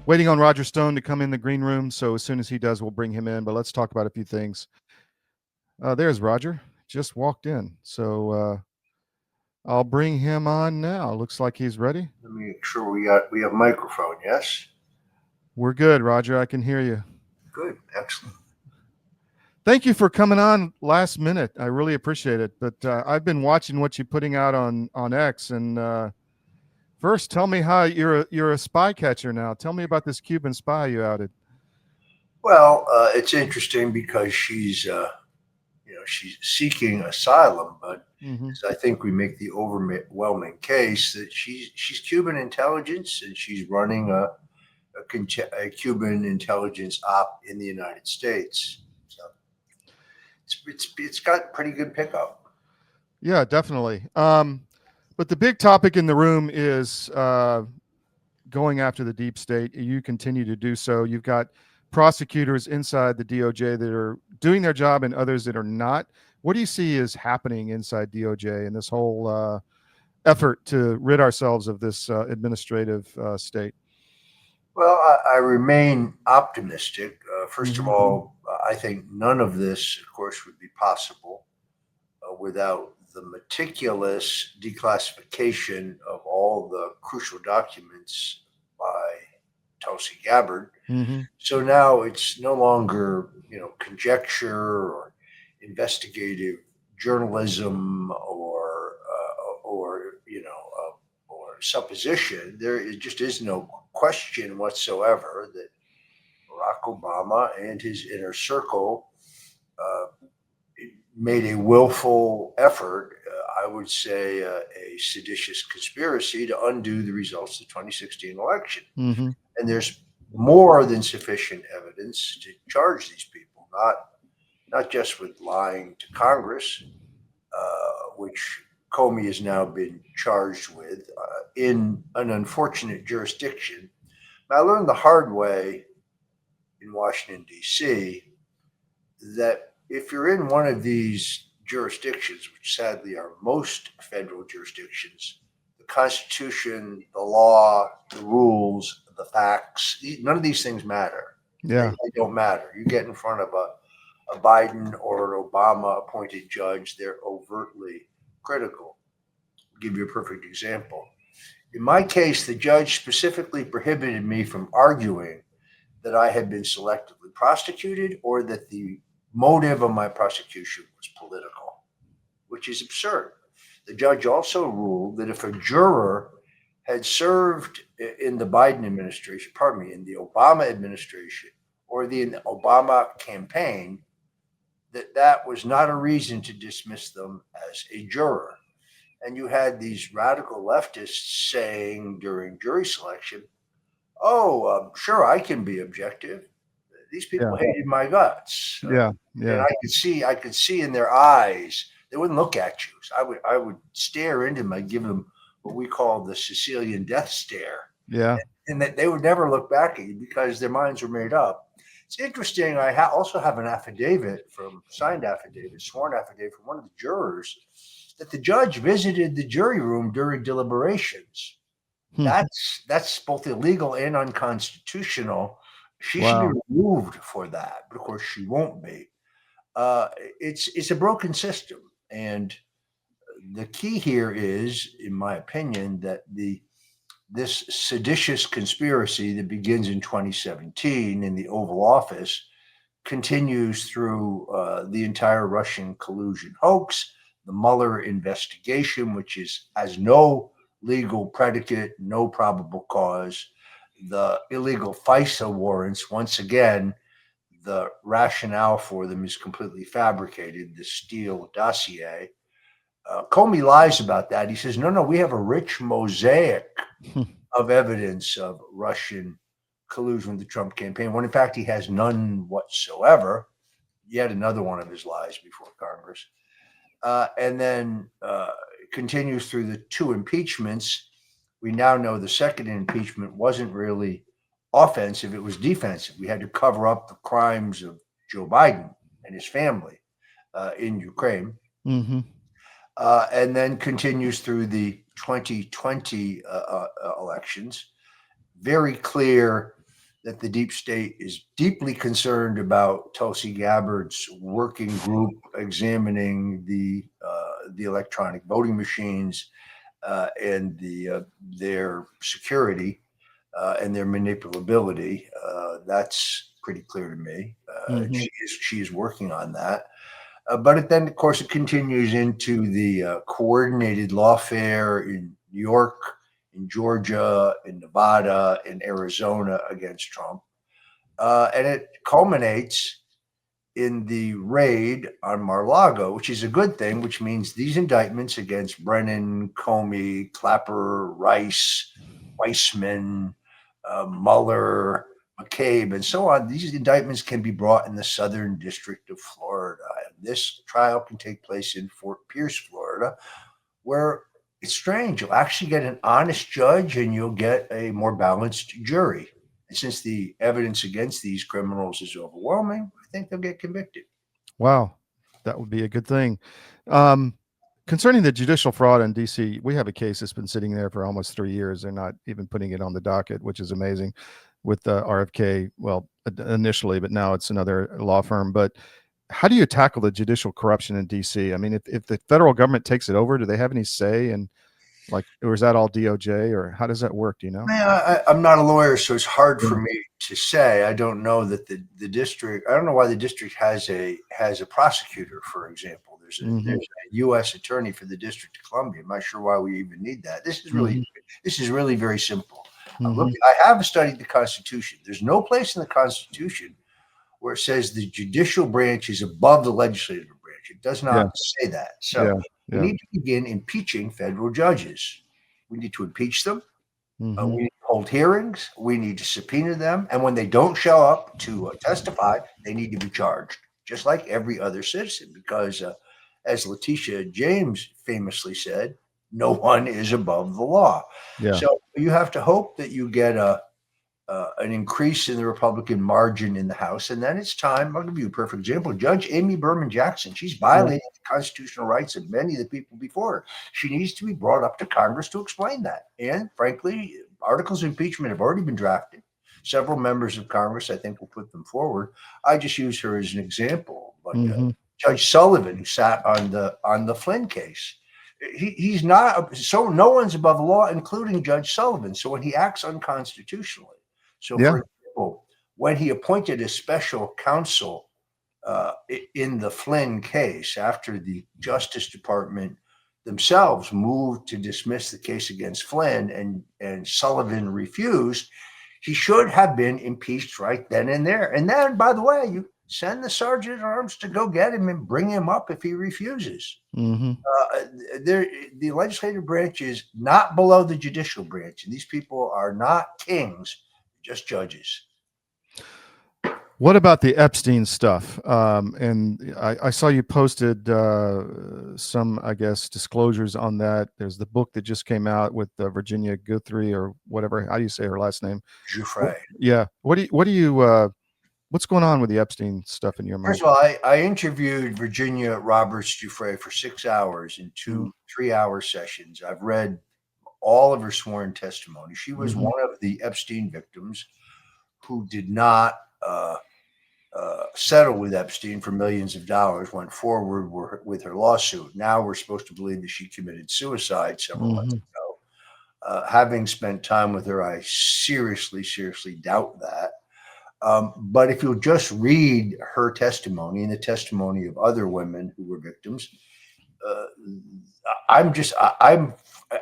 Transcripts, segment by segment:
Waiting on Roger Stone to come in the green room. So as soon as he does, we'll bring him in. But let's talk about a few things. There's Roger. Just walked in. So I'll bring him on now. Looks like he's ready. Let me make sure we have microphone. Yes. We're good, Roger. I can hear you. Good. Excellent. Thank you for coming on last minute. I really appreciate it. But I've been watching what you're putting out on X. And first, tell me how you're a spy catcher now. Tell me about this Cuban spy you outed. Well, it's interesting because she's seeking asylum, but Mm-hmm. I think we make the overwhelming case that she's Cuban intelligence and she's running a Cuban intelligence op in the United States. So it's got pretty good pickup. Yeah, definitely. But the big topic in the room is going after the deep state. You continue to do so. You've got prosecutors inside the DOJ that are doing their job and others that are not. What do you see is happening inside DOJ and this whole effort to rid ourselves of this administrative state? Well, I remain optimistic. First of Mm-hmm. all, I think none of this, of course, would be possible without the meticulous declassification of all the crucial documents by Tulsi Gabbard. Mm-hmm. So now it's no longer, conjecture or investigative journalism or supposition. Just is no question whatsoever that Barack Obama and his inner circle uh, made a willful effort, I would say a seditious conspiracy to undo the results of the 2016 election. Mm-hmm. And there's more than sufficient evidence to charge these people, not just with lying to Congress, which Comey has now been charged with in an unfortunate jurisdiction. I learned the hard way in Washington, D.C., that if you're in one of these jurisdictions, which sadly are most federal jurisdictions, the Constitution, the law, the rules, the facts, none of these things matter. They, Yeah. they don't matter. You get in front of a Biden or an Obama appointed judge, they're overtly critical. I'll give you a perfect example. In my case, the judge specifically prohibited me from arguing that I had been selectively prosecuted or that the motive of my prosecution was political, which is absurd. The judge also ruled that if a juror had served in the Biden administration, pardon me, in the Obama administration or in the Obama campaign, that was not a reason to dismiss them as a juror. And you had these radical leftists saying during jury selection, "Oh, sure, I can be objective. These Yeah. people hated my guts," Yeah. and Yeah. I could see in their eyes they wouldn't look at you. So I would stare into them. I'd give them what we call the Sicilian death stare, Yeah. and that they would never look back at you because their minds were made up. It's interesting. I also have an affidavit signed affidavit, sworn affidavit from one of the jurors that the judge visited the jury room during deliberations. Hmm. That's both illegal and unconstitutional. She should be Wow. removed for that, but of course she won't be. It's a broken system, and the key here is, in my opinion, that this seditious conspiracy that begins in 2017 in the Oval Office continues through the entire Russian collusion hoax, the Mueller investigation, which has no legal predicate, no probable cause, the illegal FISA warrants. Once again, the rationale for them is completely fabricated. The Steele dossier. Comey lies about that. He says, no, we have a rich mosaic of evidence of Russian collusion with the Trump campaign, when in fact he has none whatsoever. Yet another one of his lies before Congress. And then continues through the two impeachments. We now know the second impeachment wasn't really offensive, it was defensive. We had to cover up the crimes of Joe Biden and his family in Ukraine. Mm-hmm. And then continues through the 2020 elections. Very clear that the deep state is deeply concerned about Tulsi Gabbard's working group examining the electronic voting machines and their security and their manipulability. That's pretty clear to me. Hmm. She is working on that. But then, of course, it continues into the coordinated lawfare in New York, in Georgia, in Nevada, in Arizona against Trump. And it culminates in the raid on Mar-a-Lago, which is a good thing, which means these indictments against Brennan, Comey, Clapper, Rice, Weissman, Mueller, McCabe, and so on, these indictments can be brought in the Southern District of Florida. And this trial can take place in Fort Pierce, Florida, where it's strange. You'll actually get an honest judge and you'll get a more balanced jury. And since the evidence against these criminals is overwhelming, I think they'll get convicted. Wow, that would be a good thing. Um, Concerning the judicial fraud in DC, we have a case that's been sitting there for almost 3 years. They're not even putting it on the docket, which is amazing with RFK. Well, initially, but now it's another law firm. But how do you tackle the judicial corruption in DC? I mean, if the federal government takes it over, do they have any say? And like, or is that all DOJ, or how does that work? Do you know? I'm not a lawyer, so it's hard Yeah. for me to say. I don't know that the district. I don't know why the district has a prosecutor, for example. There's a U.S. attorney for the District of Columbia. I'm not sure why we even need that. This is really very simple. Look, I have studied the Constitution. There's no place in the Constitution where it says the judicial branch is above the legislative branch. It does Yeah. not say that. So Yeah. we Yeah. need to begin impeaching federal judges. We need to impeach them. Hmm. We need to hold hearings. We need to subpoena them. And when they don't show up to testify, they need to be charged, just like every other citizen. Because, as Letitia James famously said, no one is above the law. Yeah. So you have to hope that you get an increase in the Republican margin in the House. And then it's time. I'll give you a perfect example. Judge Amy Berman Jackson, she's violating the constitutional rights of many of the people before her. She needs to be brought up to Congress to explain that. And frankly, articles of impeachment have already been drafted. Several members of Congress, I think, will put them forward. I just use her as an example. But Judge Sullivan, who sat on the Flynn case, he's not. So no one's above the law, including Judge Sullivan. So when he acts unconstitutionally, so, Yeah. for example, when he appointed a special counsel in the Flynn case after the Justice Department themselves moved to dismiss the case against Flynn and Sullivan refused, he should have been impeached right then and there. And then, by the way, you send the sergeant at arms to go get him and bring him up if he refuses. The legislative branch is not below the judicial branch, and these people are not kings, just judges. What about the Epstein stuff? And I saw you posted some, I guess, disclosures on that. There's the book that just came out with Virginia Guthrie, or whatever. How do you say her last name? Giuffre. Yeah. What's going on with the Epstein stuff in your mind? First of all, I interviewed Virginia Roberts Giuffre for 6 hours in 2 3-hour sessions. I've read all of her sworn testimony. She was one of the Epstein victims who did not settle with Epstein for millions of dollars, went forward with her lawsuit. Now we're supposed to believe that she committed suicide several months ago. Having spent time with her, I seriously doubt that. But if you'll just read her testimony and the testimony of other women who were victims, I'm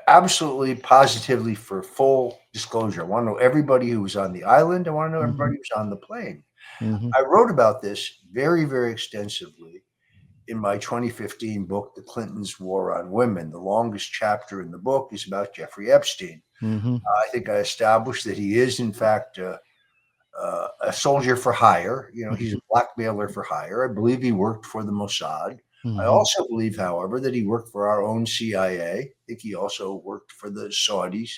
absolutely positively for full disclosure. I want to know everybody who was on the island. I want to know everybody who was on the plane. I wrote about this very, very extensively in my 2015 book, The Clintons' War on Women. The longest chapter in the book is about Jeffrey Epstein. I think I established that he is, in fact, a soldier for hire. He's a blackmailer for hire. I believe he worked for the Mossad. I also believe, however, that he worked for our own CIA. I think he also worked for the Saudis.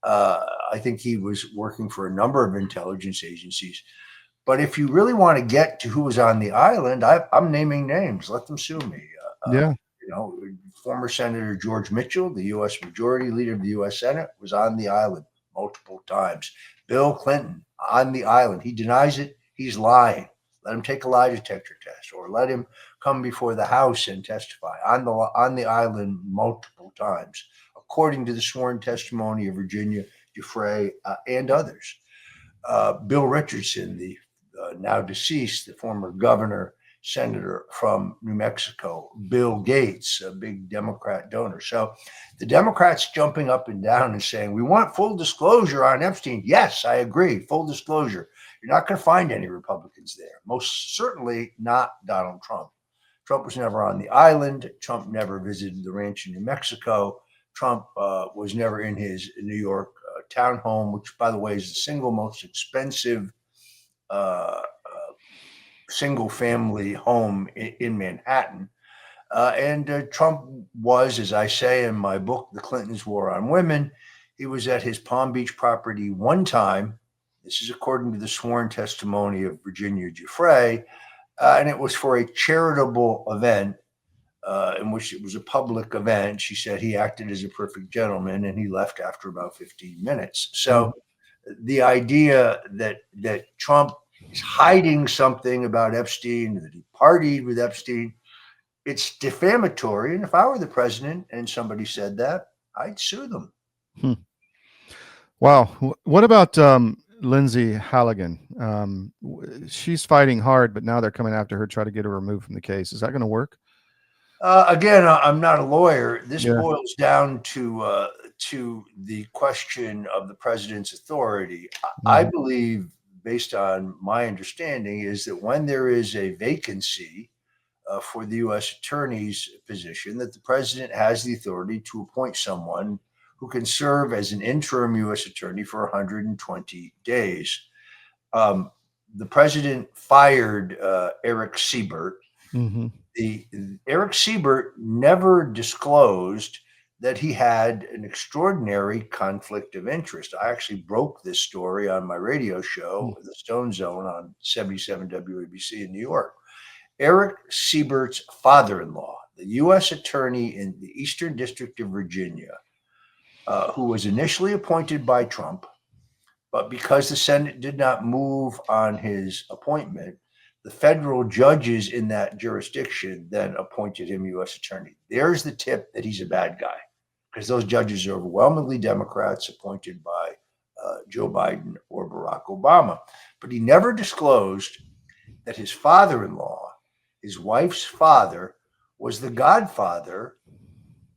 I think he was working for a number of intelligence agencies. But if you really want to get to who was on the island, I'm naming names. Let them sue me. Former Senator George Mitchell, the U.S. Majority Leader of the U.S. Senate, was on the island multiple times. Bill Clinton on the island. He denies it. He's lying. Let him take a lie detector test, or let him come before the House and testify on the island multiple times, according to the sworn testimony of Virginia Giuffre and others. Bill Richardson, the now deceased, the former governor, senator from New Mexico, Bill Gates, a big Democrat donor. So the Democrats jumping up and down and saying, we want full disclosure on Epstein. Yes, I agree, full disclosure. You're not going to find any Republicans there. Most certainly not Donald Trump. Trump was never on the island. Trump never visited the ranch in New Mexico. Trump was never in his New York townhome, which, by the way, is the single most expensive single family home in Manhattan. And Trump was, as I say in my book, The Clintons' War on Women, he was at his Palm Beach property one time. This is according to the sworn testimony of Virginia Giuffre, and it was for a charitable event in which it was a public event. She said he acted as a perfect gentleman and he left after about 15 minutes. So the idea that Trump is hiding something about Epstein, that he partied with Epstein, it's defamatory. And if I were the president and somebody said that, I'd sue them. Wow. What about Lindsay Halligan? She's fighting hard, but now they're coming after her, try to get her removed from the case. Is that going to work? Again, I'm not a lawyer. This boils down to the question of the president's authority. I believe, based on my understanding, is that when there is a vacancy for the U.S. attorney's position, that the president has the authority to appoint someone who can serve as an interim U.S. attorney for 120 days. The president fired Eric Siebert. Eric Siebert never disclosed that he had an extraordinary conflict of interest. I actually broke this story on my radio show, The Stone Zone, on 77 WABC in New York. Eric Siebert's father-in-law, the U.S. attorney in the Eastern District of Virginia, who was initially appointed by Trump, but because the Senate did not move on his appointment, the federal judges in that jurisdiction then appointed him U.S. attorney. There's the tip that he's a bad guy, because those judges are overwhelmingly Democrats appointed by Joe Biden or Barack Obama. But he never disclosed that his father-in-law, his wife's father, was the godfather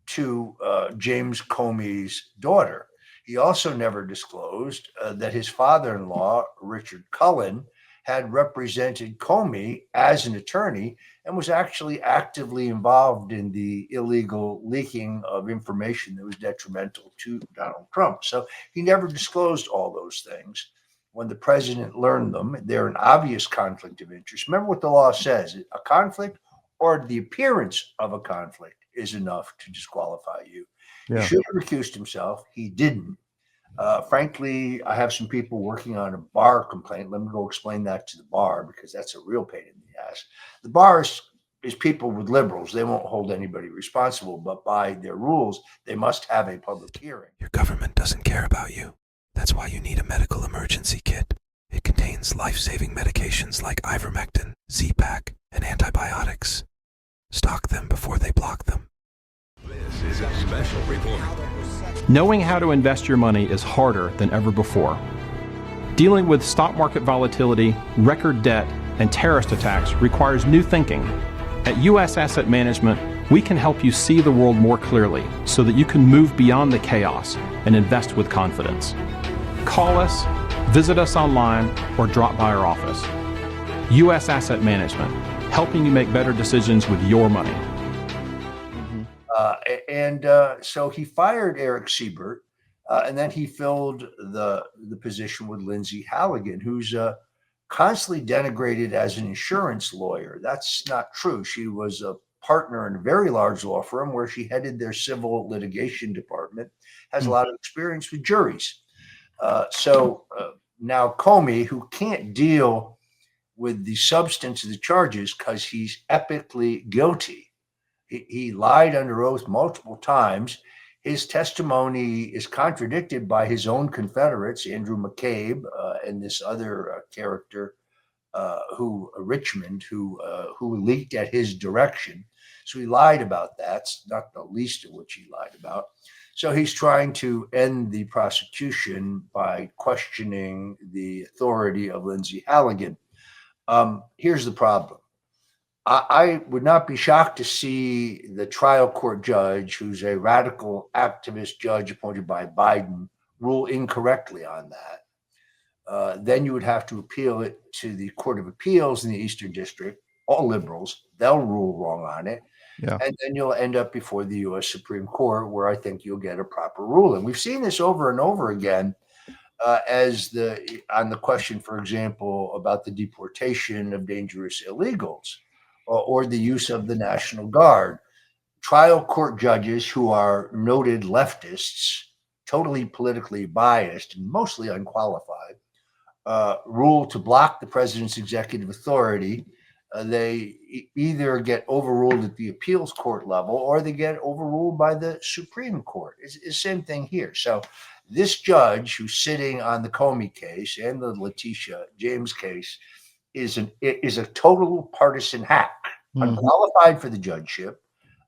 to James Comey's daughter. He also never disclosed that his father-in-law, Richard Cullen, had represented Comey as an attorney and was actually actively involved in the illegal leaking of information that was detrimental to Donald Trump. So he never disclosed all those things. When the president learned them, they're an obvious conflict of interest. Remember what the law says: a conflict or the appearance of a conflict is enough to disqualify you. He should have recused himself. He didn't. Frankly, I have some people working on a bar complaint. Let me go explain that to the bar, because that's a real pain in the ass. The bar is people with liberals. They won't hold anybody responsible, but by their rules, they must have a public hearing. Your government doesn't care about you. That's why you need a medical emergency kit. It contains life-saving medications like ivermectin, Z-Pak, and antibiotics. Stock them before they block them. This is a special report. Knowing how to invest your money is harder than ever before. Dealing with stock market volatility, record debt, and terrorist attacks requires new thinking. At U.S. Asset Management, we can help you see the world more clearly so that you can move beyond the chaos and invest with confidence. Call us, visit us online, or drop by our office. U.S. Asset Management, helping you make better decisions with your money. So he fired Eric Siebert, and then he filled the position with Lindsay Halligan, who's constantly denigrated as an insurance lawyer. That's not true. She was a partner in a very large law firm where she headed their civil litigation department, has a lot of experience with juries. So now Comey, who can't deal with the substance of the charges because he's epically guilty. He lied under oath multiple times. his testimony is contradicted by his own Confederates, Andrew McCabe and this other character, Richmond, who leaked at his direction. So he lied about that. It's not the least of which he lied about. So he's trying to end the prosecution by questioning the authority of Lindsay Halligan. Here's the problem. I would not be shocked to see the trial court judge, who's a radical activist judge appointed by Biden, rule incorrectly on that. Then you would have to appeal it to the Court of Appeals in the Eastern District, all liberals. They'll rule wrong on it. Yeah. And then you'll end up before the U.S. Supreme Court, where I think you'll get a proper ruling. We've seen this over and over again. On the question, for example, about the deportation of dangerous illegals or the use of the National Guard. Trial court judges who are noted leftists, totally politically biased and mostly unqualified, rule to block the president's executive authority. They either get overruled at the appeals court level or they get overruled by the Supreme Court. It's the same thing here. So this judge who's sitting on the Comey case and the Letitia James case is a total partisan hack, unqualified for the judgeship.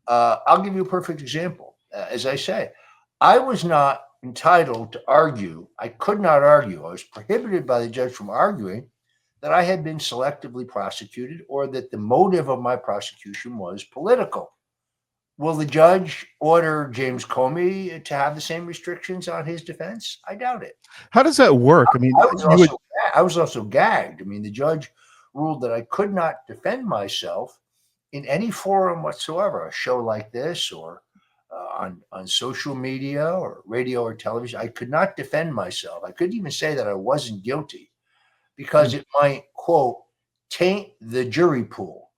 I'll give you a perfect example. As I say, I was not entitled to argue. I could not argue. I was prohibited by the judge from arguing that I had been selectively prosecuted or that the motive of my prosecution was political. Will the judge order James Comey to have the same restrictions on his defense? I doubt it. How does that work? I mean, I was also gagged. I mean, the judge ruled that I could not defend myself in any forum whatsoever, a show like this or on social media or radio or television. I could not defend myself. I couldn't even say that I wasn't guilty because it might, quote, taint the jury pool.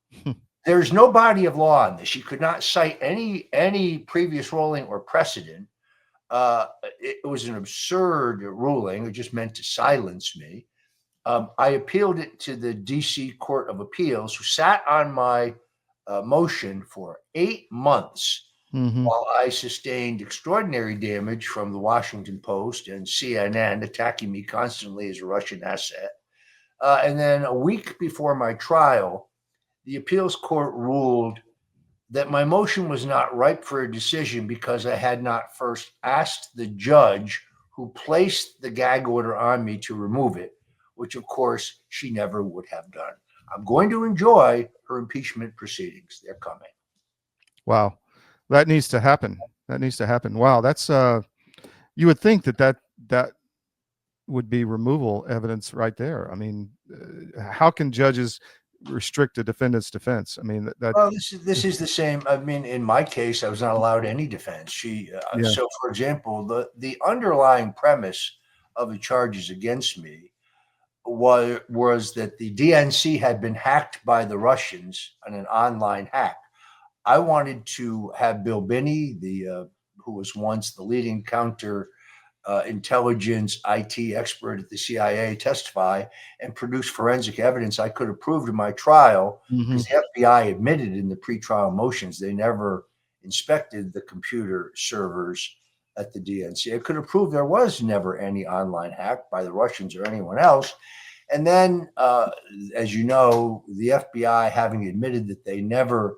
There's no body of law on this. You could not cite any previous ruling or precedent. It was an absurd ruling. It just meant to silence me. I appealed it to the D.C. Court of Appeals, who sat on my motion for 8 months while I sustained extraordinary damage from the Washington Post and CNN attacking me constantly as a Russian asset. And then a week before my trial, the appeals court ruled that my motion was not ripe for a decision because I had not first asked the judge who placed the gag order on me to remove it, which of course she never would have done. I'm going to enjoy her impeachment proceedings. They're coming. Wow. That needs to happen. That needs to happen. Wow. That's you would think that would be removal evidence right there. I mean, how can judges restrict a defendant's defense? I mean, well, this is the same. I mean, in my case, I was not allowed any defense. So, for example, the underlying premise of the charges against me was that the DNC had been hacked by the Russians on an online hack. I wanted to have Bill Binney, who was once the leading counter intelligence IT expert at the CIA, testify and produce forensic evidence I could have proved in my trial, because the FBI admitted in the pretrial motions they never inspected the computer servers at the DNC. I could have proved there was never any online hack by the Russians or anyone else. And then, as you know, the FBI, having admitted that they never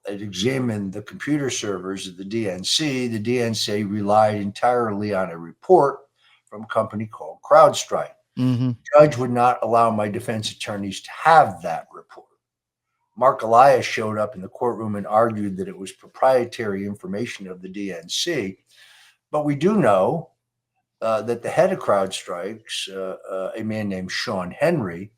examined the computer servers of the DNC relied entirely on a report from a company called CrowdStrike. The judge would not allow my defense attorneys to have that report. Mark Elias showed up in the courtroom and argued that it was proprietary information of the DNC. But we do know that the head of CrowdStrike's, a man named Sean Henry,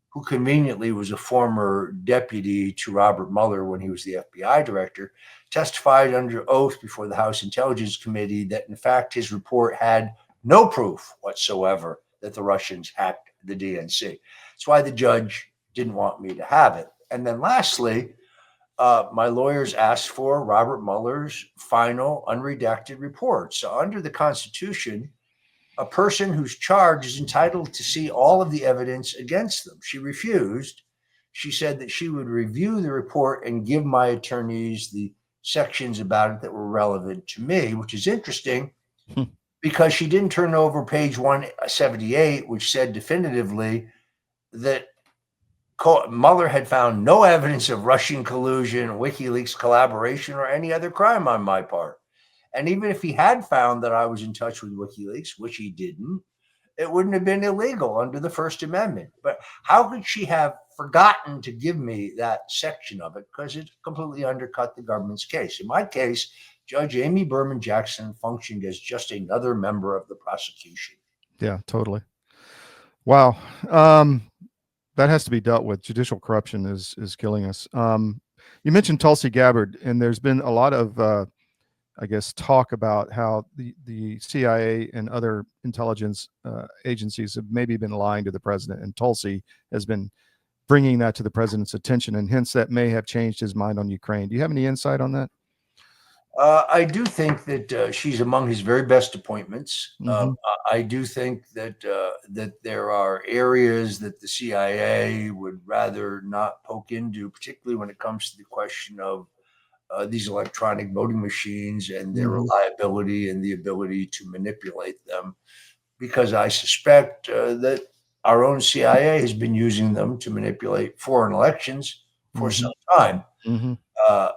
who conveniently was a former deputy to Robert Mueller when he was the FBI director, testified under oath before the House Intelligence Committee that, in fact, his report had no proof whatsoever that the Russians hacked the DNC. That's why the judge didn't want me to have it. And then lastly, my lawyers asked for Robert Mueller's final unredacted report. So under the Constitution, a person who's charged is entitled to see all of the evidence against them. She refused. She said that she would review the report and give my attorneys the sections about it that were irrelevant to me, which is interesting Hmm. because she didn't turn over page 178, which said definitively that Mueller had found no evidence of Russian collusion, WikiLeaks collaboration, or any other crime on my part. And even if he had found that I was in touch with WikiLeaks, which he didn't, it wouldn't have been illegal under the First Amendment. But how could she have forgotten to give me that section of it? Because it completely undercut the government's case. In my case, Judge Amy Berman Jackson functioned as just another member of the prosecution. Yeah, totally. Wow. That has to be dealt with. Judicial corruption is killing us. You mentioned Tulsi Gabbard, and there's been a lot of, I guess, talk about how the CIA and other intelligence agencies have maybe been lying to the president, and Tulsi has been bringing that to the president's attention, and hence that may have changed his mind on Ukraine. Do you have any insight on that? I do think that she's among his very best appointments. Mhm. I do think that that there are areas that the CIA would rather not poke into, particularly when it comes to the question of these electronic voting machines and their Mhm. reliability and the ability to manipulate them. Because I suspect that our own CIA has been using them to manipulate foreign elections for Mhm. some time. Mhm. Uh,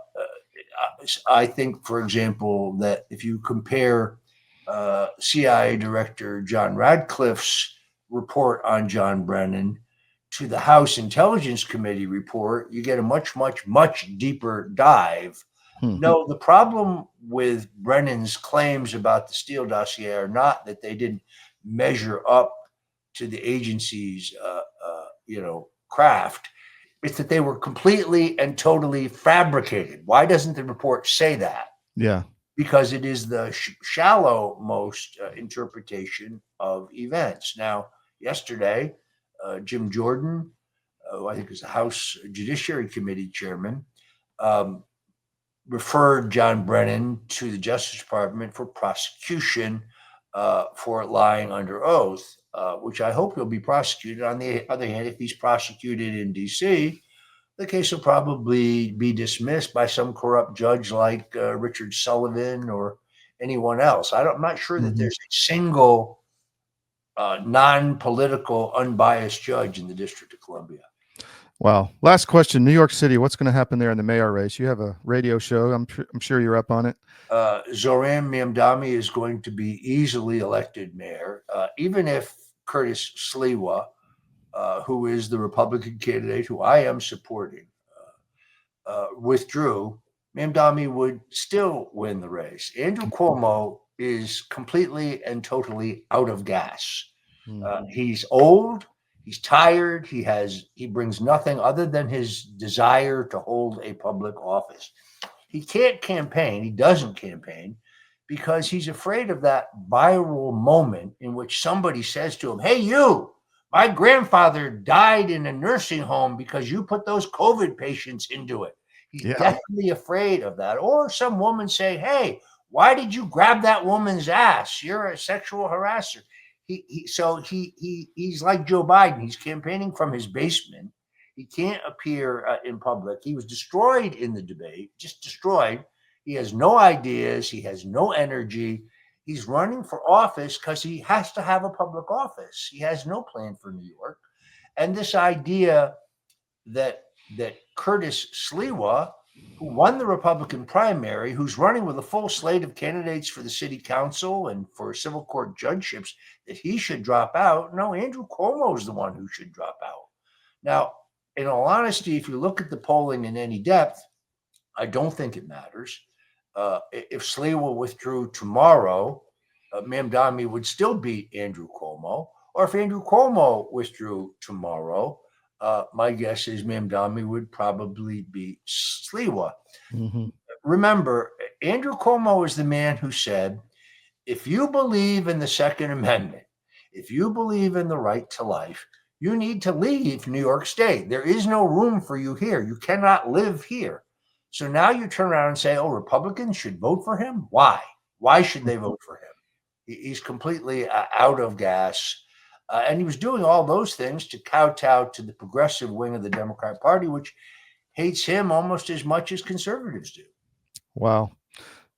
I think, for example, that if you compare CIA Director John Radcliffe's report on John Brennan to the House Intelligence Committee report, you get a much, much, much deeper dive. Hmm. No, the problem with Brennan's claims about the Steele dossier are not that they didn't measure up to the agency's, craft. It's that they were completely and totally fabricated. Why doesn't the report say that? Yeah. Because it is the shallow most interpretation of events. Now, yesterday, Jim Jordan, who I think is the House Judiciary Committee chairman, referred John Brennan to the Justice Department for prosecution for lying under oath, which I hope he'll be prosecuted. On the other hand, if he's prosecuted in D.C., the case will probably be dismissed by some corrupt judge like Richard Sullivan or anyone else. I'm not sure that Mhm. there's a single non-political, unbiased judge in the District of Columbia. Wow. Last question. New York City. What's going to happen there in the mayor race? You have a radio show. I'm sure you're up on it. Zoran Mamdani is going to be easily elected mayor, even if Curtis Sliwa, who is the Republican candidate who I am supporting, withdrew. Mamdani would still win the race. Andrew Cuomo is completely and totally out of gas. He's old. He's tired. He brings nothing other than his desire to hold a public office. He can't campaign. He doesn't campaign because he's afraid of that viral moment in which somebody says to him, "Hey, you, my grandfather died in a nursing home because you put those COVID patients into it." He's Yeah. definitely afraid of that. Or some woman say, "Hey, why did you grab that woman's ass? You're a sexual harasser." He's like Joe Biden. He's campaigning from his basement. He can't appear in public. He was destroyed in the debate, just destroyed. He has no ideas. He has no energy. He's running for office because he has to have a public office. He has no plan for New York. And this idea that Curtis Sliwa, who won the Republican primary, who's running with a full slate of candidates for the city council and for civil court judgeships, that he should drop out. No, Andrew Cuomo is the one who should drop out. Now, in all honesty, if you look at the polling in any depth, I don't think it matters. If Sliwa withdrew tomorrow, Mamdani would still beat Andrew Cuomo. Or if Andrew Cuomo withdrew tomorrow, my guess is Mamdani would probably beat Sliwa. Mhm. Remember, Andrew Cuomo is the man who said, if you believe in the Second Amendment, if you believe in the right to life, you need to leave New York State. There is no room for you here. You cannot live here. So now you turn around and say, oh, Republicans should vote for him? Why? Why should they vote for him? He's completely out of gas. And he was doing all those things to kowtow to the progressive wing of the Democrat Party, which hates him almost as much as conservatives do. Wow.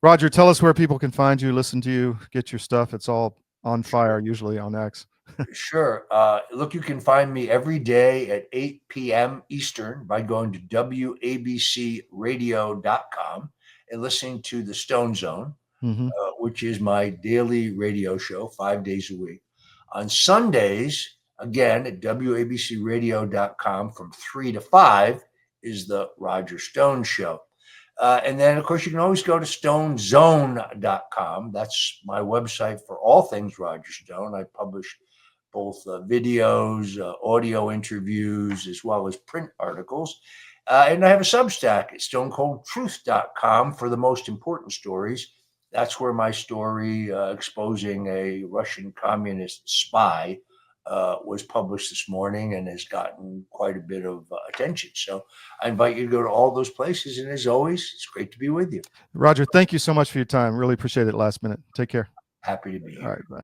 Roger, tell us where people can find you, listen to you, get your stuff. It's all on fire, usually on X. Sure. Look, you can find me every day at 8 p.m. Eastern by going to WABCRadio.com and listening to the Stone Zone, Mm-hmm. which is my daily radio show, 5 days a week. On Sundays, again, at WABCRadio.com from 3 to 5 is the Roger Stone Show. And then, of course, you can always go to stonezone.com. That's my website for all things Roger Stone. I publish both videos, audio interviews, as well as print articles. And I have a Substack at stonecoldtruth.com for the most important stories. That's where my story exposing a Russian communist spy was published this morning and has gotten quite a bit of attention. So I invite you to go to all those places. And as always, it's great to be with you. Roger, thank you so much for your time. Really appreciate it last minute. Take care. Happy to be here. All right. Bye.